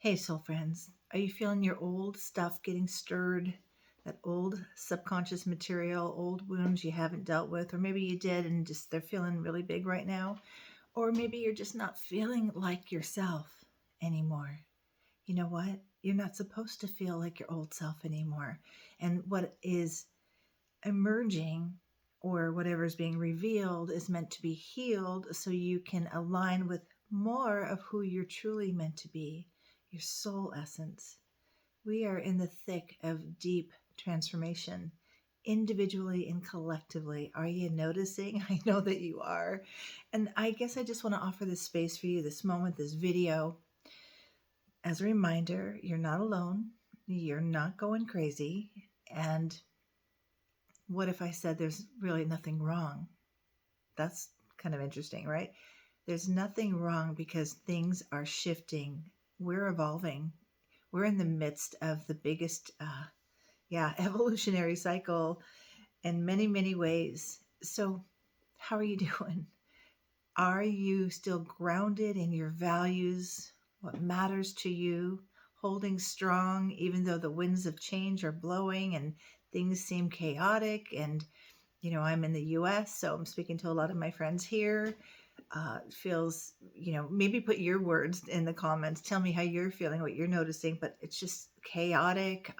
Hey, soul friends, are you feeling your old stuff getting stirred? That old subconscious material, old wounds you haven't dealt with, or maybe you did and just they're feeling really big right now, or maybe you're just not feeling like yourself anymore. You know what? You're not supposed to feel like your old self anymore. And what is emerging or whatever is being revealed is meant to be healed so you can align with more of who you're truly meant to be, your soul essence. We are in the thick of deep transformation, individually and collectively. Are you noticing? I know that you are. And I guess I just want to offer this space for you, this moment, this video, as a reminder you're not alone, you're not going crazy. And what if I said there's really nothing wrong? That's kind of interesting, right? There's nothing wrong because things are shifting. We're evolving. We're in the midst of the biggest, evolutionary cycle in many, many ways. So, how are you doing? Are you still grounded in your values, what matters to you, holding strong even though the winds of change are blowing and things seem chaotic? And I'm in the US, so I'm speaking to a lot of my friends here. Feels, maybe put your words in the comments. Tell me how you're feeling, what you're noticing, but it's just chaotic.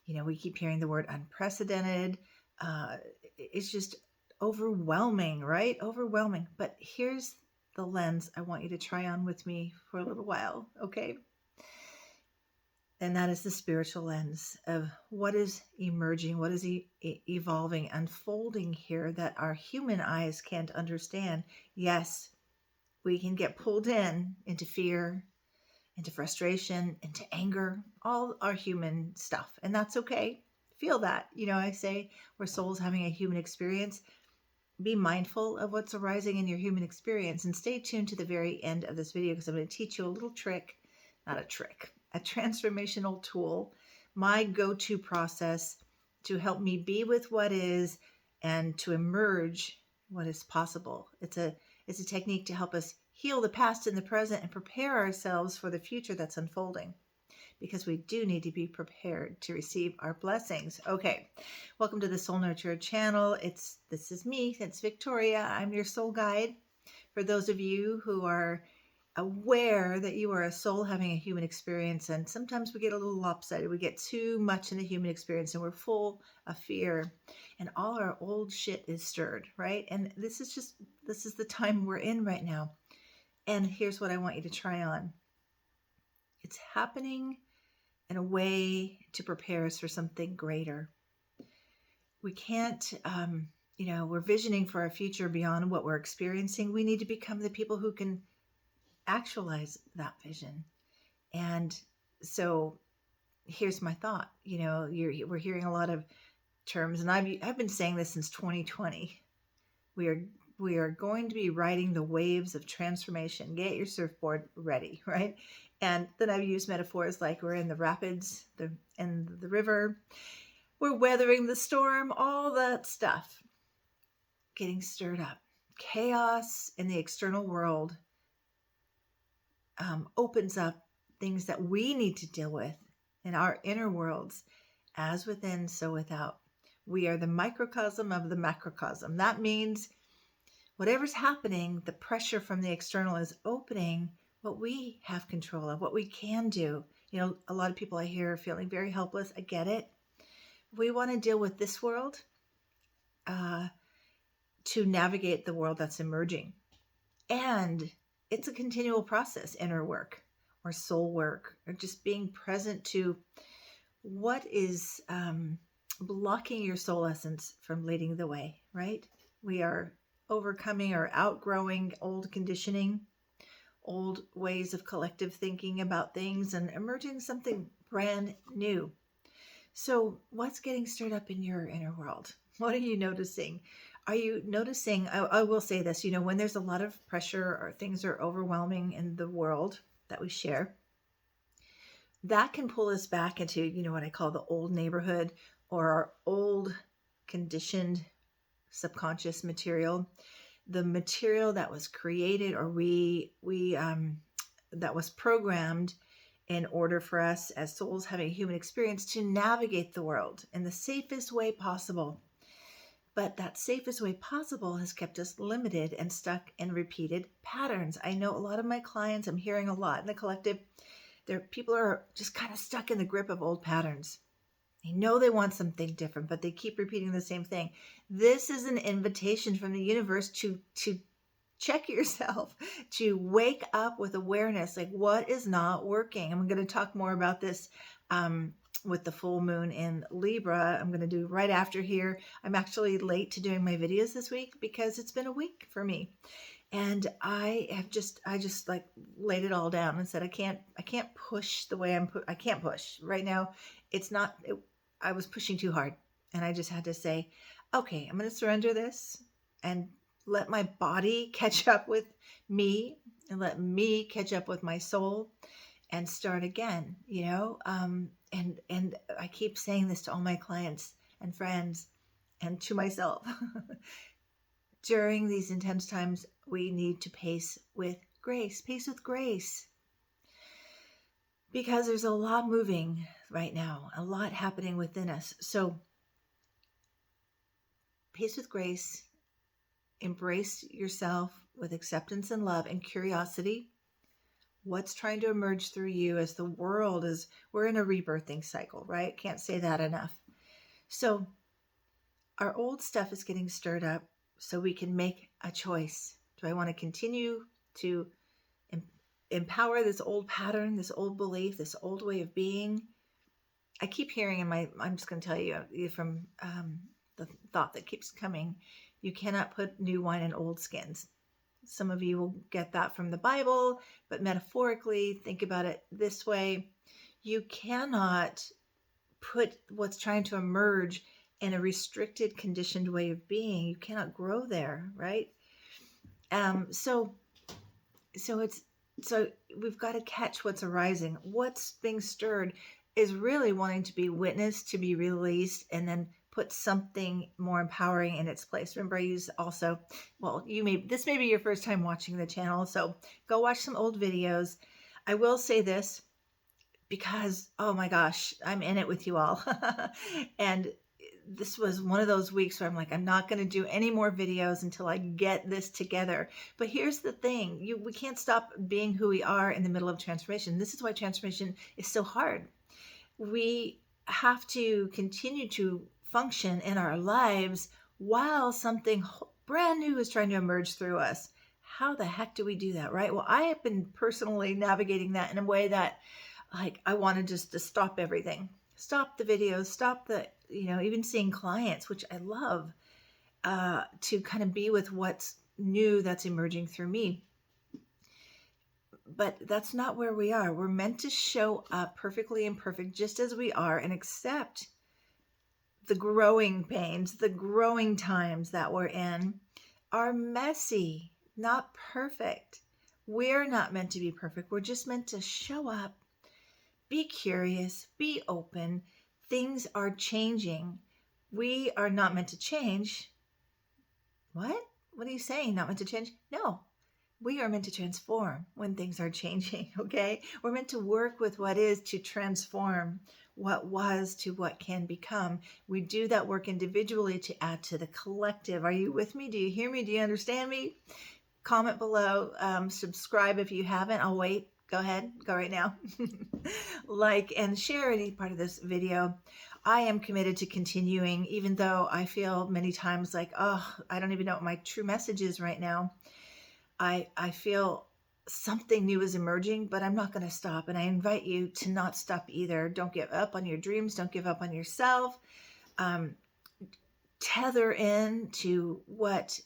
We keep hearing the word unprecedented. It's just overwhelming, right? Overwhelming. But here's the lens I want you to try on with me for a little while, okay? And that is the spiritual lens of what is emerging, what is evolving, unfolding here that our human eyes can't understand. Yes, we can get pulled into fear, into frustration, into anger, all our human stuff. And that's okay. Feel that. I say we're souls having a human experience. Be mindful of what's arising in your human experience and stay tuned to the very end of this video because I'm going to teach you a little trick, not a trick, a transformational tool, my go-to process to help me be with what is and to emerge what is possible. It's a technique to help us heal the past and the present and prepare ourselves for the future that's unfolding, because we do need to be prepared to receive our blessings. Okay, welcome to the Soul Nurturer channel. This is me, it's Victoria. I'm your soul guide. For those of you who are aware that you are a soul having a human experience, and sometimes we get a little lopsided. We get too much in the human experience and we're full of fear and all our old shit is stirred, right? And this is the time we're in right now. And here's what I want you to try on. It's happening in a way to prepare us for something greater. We can't, we're visioning for a future beyond what we're experiencing. We need to become the people who can actualize that vision. And so here's my thought. We're hearing a lot of terms, and I've been saying this since 2020. We are going to be riding the waves of transformation. Get your surfboard ready, right? And then I've used metaphors like we're in the rapids, in the river, we're weathering the storm, all that stuff getting stirred up. Chaos in the external world opens up things that we need to deal with in our inner worlds, as within, so without. We are the microcosm of the macrocosm. That means whatever's happening, the pressure from the external is opening what we have control of, what we can do. A lot of people I hear are feeling very helpless. I get it. We want to deal with this world to navigate the world that's emerging. And it's a continual process, inner work or soul work, or just being present to what is blocking your soul essence from leading the way, right? We are overcoming or outgrowing old conditioning, old ways of collective thinking about things, and emerging something brand new. So what's getting stirred up in your inner world? What are you noticing? Are you noticing, I will say this, when there's a lot of pressure or things are overwhelming in the world that we share, that can pull us back into, what I call the old neighborhood or our old conditioned subconscious material, the material that was created or that was programmed in order for us as souls having a human experience to navigate the world in the safest way possible. But that safest way possible has kept us limited and stuck in repeated patterns. I know a lot of my clients, I'm hearing a lot in the collective, people are just kind of stuck in the grip of old patterns. They know they want something different, but they keep repeating the same thing. This is an invitation from the universe to check yourself, to wake up with awareness, like what is not working. I'm going to talk more about this with the full moon in Libra. I'm going to do right after here. I'm actually late to doing my videos this week because it's been a week for me. And I just like laid it all down and said, I can't push the way I can't push right now. I was pushing too hard, and I just had to say, okay, I'm going to surrender this and let my body catch up with me and let me catch up with my soul and start again, and I keep saying this to all my clients and friends and to myself. During these intense times, we need to pace with grace, because there's a lot moving right now, a lot happening within us. So pace with grace, embrace yourself with acceptance and love and curiosity. What's trying to emerge through you as the world we're in a rebirthing cycle, right? Can't say that enough. So our old stuff is getting stirred up so we can make a choice. Do I want to continue to empower this old pattern, this old belief, this old way of being? I keep hearing I'm just going to tell you from the thought that keeps coming, you cannot put new wine in old skins. Some of you will get that from the Bible, but metaphorically, think about it this way. You cannot put what's trying to emerge in a restricted, conditioned way of being. You cannot grow there, right? So we've got to catch what's arising. What's being stirred is really wanting to be witnessed, to be released, and then put something more empowering in its place. Remember, I use also, this may be your first time watching the channel, so go watch some old videos. I will say this because, oh my gosh, I'm in it with you all. And this was one of those weeks where I'm like, I'm not going to do any more videos until I get this together. But here's the thing, we can't stop being who we are in the middle of transformation. This is why transformation is so hard. We have to continue to function in our lives while something brand new is trying to emerge through us. How the heck do we do that, right? Well, I have been personally navigating that in a way that, like, I wanted just to stop everything. Stop the videos, stop the, even seeing clients, which I love, to kind of be with what's new that's emerging through me. But that's not where we are. We're meant to show up perfectly imperfect just as we are and accept the growing pains, the growing times that we're in are messy, not perfect. We're not meant to be perfect. We're just meant to show up, be curious, be open. Things are changing. We are not meant to change. What? What are you saying? Not meant to change? No. We are meant to transform when things are changing, okay? We're meant to work with what is to transform what was to what can become. We do that work individually to add to the collective. Are you with me? Do you hear me? Do you understand me? Comment below. Subscribe if you haven't. I'll wait. Go ahead. Go right now. Like and share any part of this video. I am committed to continuing, even though I feel many times like, oh, I don't even know what my true message is right now. I feel something new is emerging, but I'm not going to stop. And I invite you to not stop either. Don't give up on your dreams. Don't give up on yourself. Tether in to what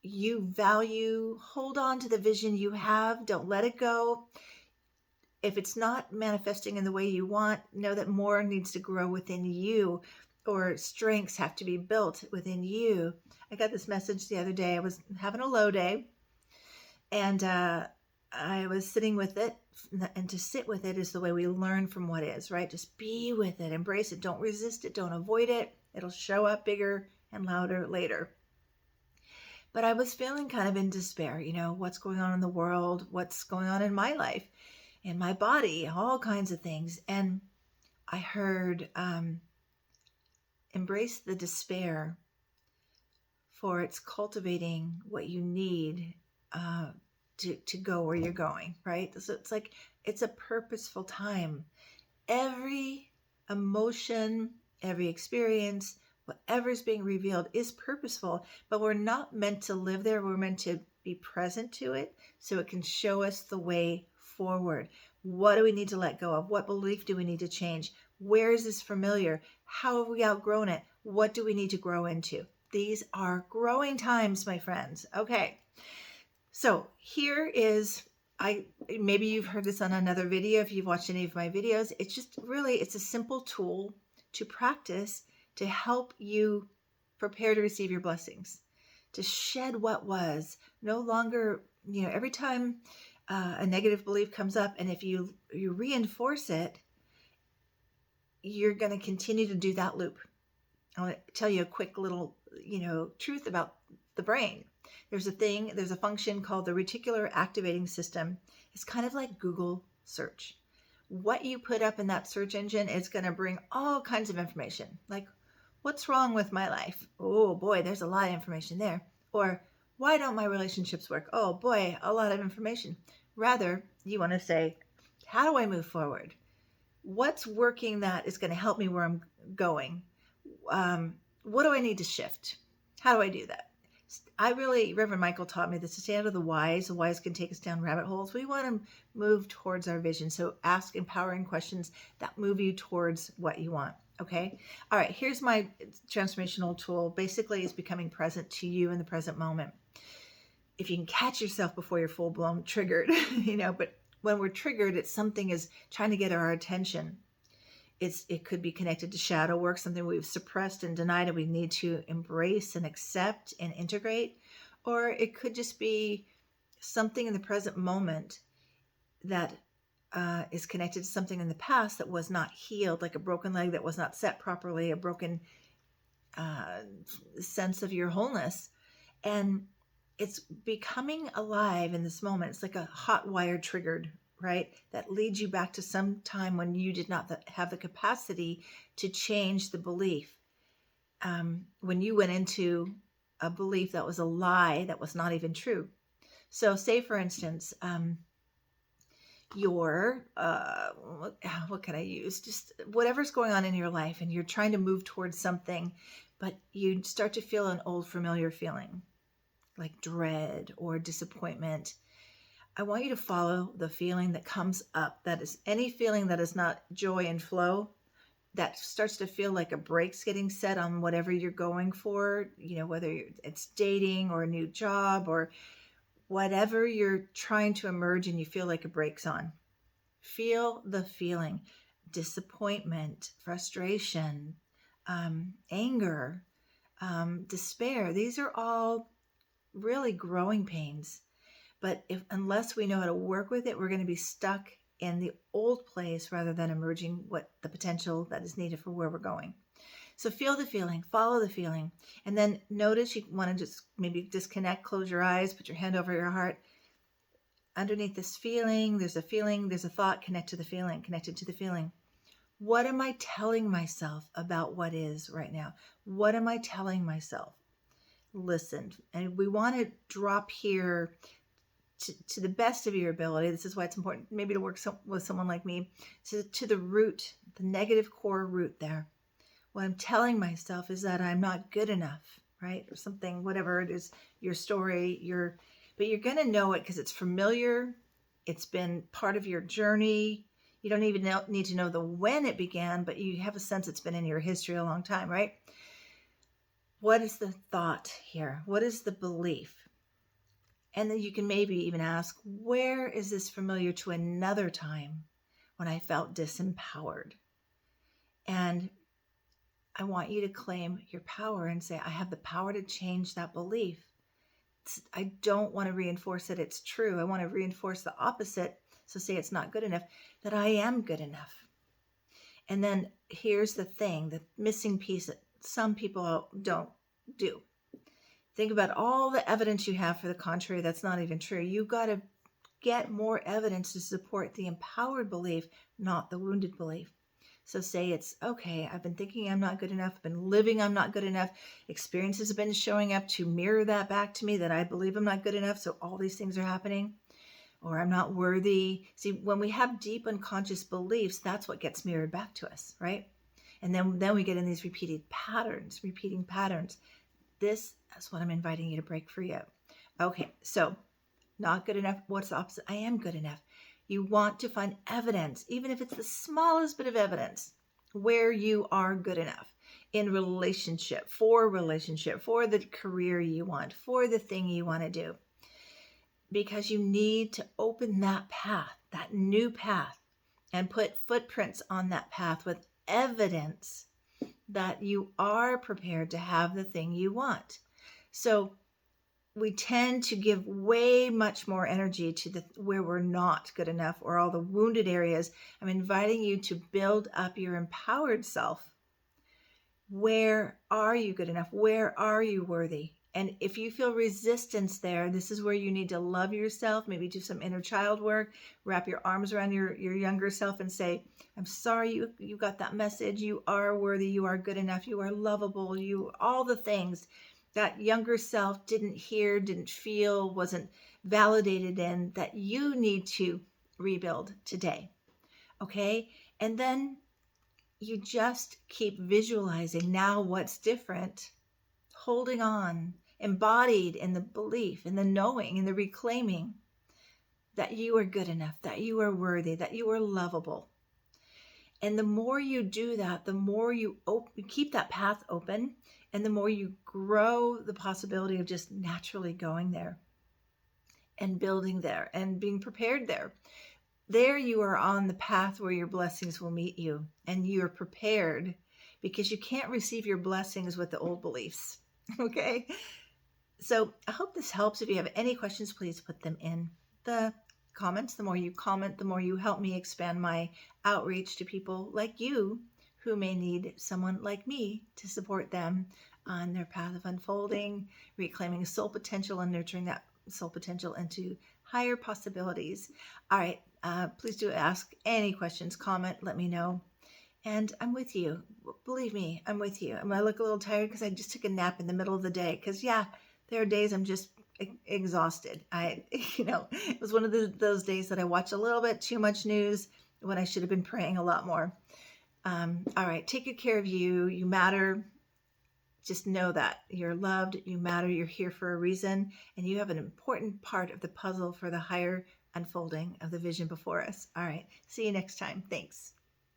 you value. Hold on to the vision you have. Don't let it go. If it's not manifesting in the way you want, know that more needs to grow within you, or strengths have to be built within you. I got this message the other day. I was having a low day. And I was sitting with it, and to sit with it is the way we learn from what is, right? Just be with it, embrace it, don't resist it, don't avoid it. It'll show up bigger and louder later. But I was feeling kind of in despair, what's going on in the world, what's going on in my life. in my body, all kinds of things. And I heard, embrace the despair, for it's cultivating what you need to go where you're going, right? So it's like, it's a purposeful time. Every emotion, every experience, whatever's being revealed is purposeful, but we're not meant to live there. We're meant to be present to it so it can show us the way forward. What do we need to let go of? What belief do we need to change? Where is this familiar? How have we outgrown it? What do we need to grow into? These are growing times, my friends. Okay. So here is, maybe you've heard this on another video if you've watched any of my videos. It's just really, it's a simple tool to practice to help you prepare to receive your blessings, to shed what was no longer, every time a negative belief comes up, and if you reinforce it, you're going to continue to do that loop. I want to tell you a quick little, truth about the brain. There's a function called the reticular activating system. It's kind of like Google search. What you put up in that search engine is going to bring all kinds of information. Like, what's wrong with my life? Oh boy, there's a lot of information there. Or, why don't my relationships work? Oh boy, a lot of information. Rather, you want to say, how do I move forward? What's working that is going to help me where I'm going? What do I need to shift? How do I do that? Reverend Michael taught me this, to stay out of the whys. The whys can take us down rabbit holes. We want to move towards our vision. So ask empowering questions that move you towards what you want. Okay. All right. Here's my transformational tool. Basically, it's becoming present to you in the present moment. If you can catch yourself before you're full blown triggered, but when we're triggered, it's something is trying to get our attention. It could be connected to shadow work, something we've suppressed and denied and we need to embrace and accept and integrate. Or it could just be something in the present moment that is connected to something in the past that was not healed, like a broken leg that was not set properly, a broken sense of your wholeness. And it's becoming alive in this moment. It's like a hot wire triggered, right? That leads you back to some time when you did not have the capacity to change the belief. When you went into a belief that was a lie, that was not even true. So say, for instance, what can I use? Just whatever's going on in your life and you're trying to move towards something, but you start to feel an old familiar feeling like dread or disappointment. I want you to follow the feeling that comes up. That is any feeling that is not joy and flow, that starts to feel like a brake's getting set on whatever you're going for, whether it's dating or a new job or whatever you're trying to emerge and you feel like a brake's on. Feel the feeling, disappointment, frustration, anger, despair. These are all really growing pains. But unless we know how to work with it, we're going to be stuck in the old place rather than emerging what the potential that is needed for where we're going. So feel the feeling, follow the feeling, and then notice you want to just maybe disconnect, close your eyes, put your hand over your heart. Underneath this feeling, there's a thought connected to the feeling. What am I telling myself about what is right now? What am I telling myself? Listen, and we want to drop here to the best of your ability. This is why it's important maybe to work with someone like me, to the root, the negative core root there. What I'm telling myself is that I'm not good enough, right? Or something, whatever it is, your story, but you're going to know it because it's familiar. It's been part of your journey. You don't even need to know the when it began, but you have a sense it's been in your history a long time, right? What is the thought here? What is the belief? And then you can maybe even ask, where is this familiar to another time when I felt disempowered? And I want you to claim your power and say, I have the power to change that belief. I don't want to reinforce that it's true. I want to reinforce the opposite. So say it's not good enough, that I am good enough. And then here's the thing, the missing piece that some people don't do. Think about all the evidence you have for the contrary. That's not even true. You've got to get more evidence to support the empowered belief, not the wounded belief. So say it's okay, I've been thinking I'm not good enough, I've been living I'm not good enough, experiences have been showing up to mirror that back to me that I believe I'm not good enough, so all these things are happening, or I'm not worthy. See, when we have deep unconscious beliefs, that's what gets mirrored back to us, right? And then we get in these repeating patterns. This is what I'm inviting you to break free of. Okay, so not good enough. What's the opposite? I am good enough. You want to find evidence, even if it's the smallest bit of evidence, where you are good enough in relationship, for the career you want, for the thing you want to do. Because you need to open that path, that new path, and put footprints on that path with evidence that you are prepared to have the thing you want. So we tend to give way much more energy to the where we're not good enough or all the wounded areas. I'm inviting you to build up your empowered self. Where are you good enough? Where are you worthy? And if you feel resistance there, this is where you need to love yourself, maybe do some inner child work, wrap your arms around your younger self and say, I'm sorry you got that message. You are worthy. You are good enough. You are lovable. You, all the things that younger self didn't hear, didn't feel, wasn't validated in, that you need to rebuild today. Okay? And then you just keep visualizing now what's different, holding on, embodied in the belief, in the knowing, in the reclaiming that you are good enough, that you are worthy, that you are lovable. And the more you do that, the more you keep that path open, and the more you grow the possibility of just naturally going there and building there and being prepared there. There you are on the path where your blessings will meet you, and you're prepared, because you can't receive your blessings with the old beliefs. Okay? So I hope this helps. If you have any questions, please put them in the comments. The more you comment, the more you help me expand my outreach to people like you who may need someone like me to support them on their path of unfolding, reclaiming soul potential, and nurturing that soul potential into higher possibilities. All right. Please do ask any questions, comment, let me know. And I'm with you. Believe me, I'm with you. I look a little tired because I just took a nap in the middle of the day. Because, yeah, there are days I'm just exhausted. It was one of those days that I watch a little bit too much news when I should have been praying a lot more. All right, take good care of you. You matter. Just know that you're loved, you matter, you're here for a reason, and you have an important part of the puzzle for the higher unfolding of the vision before us. All right, see you next time. Thanks.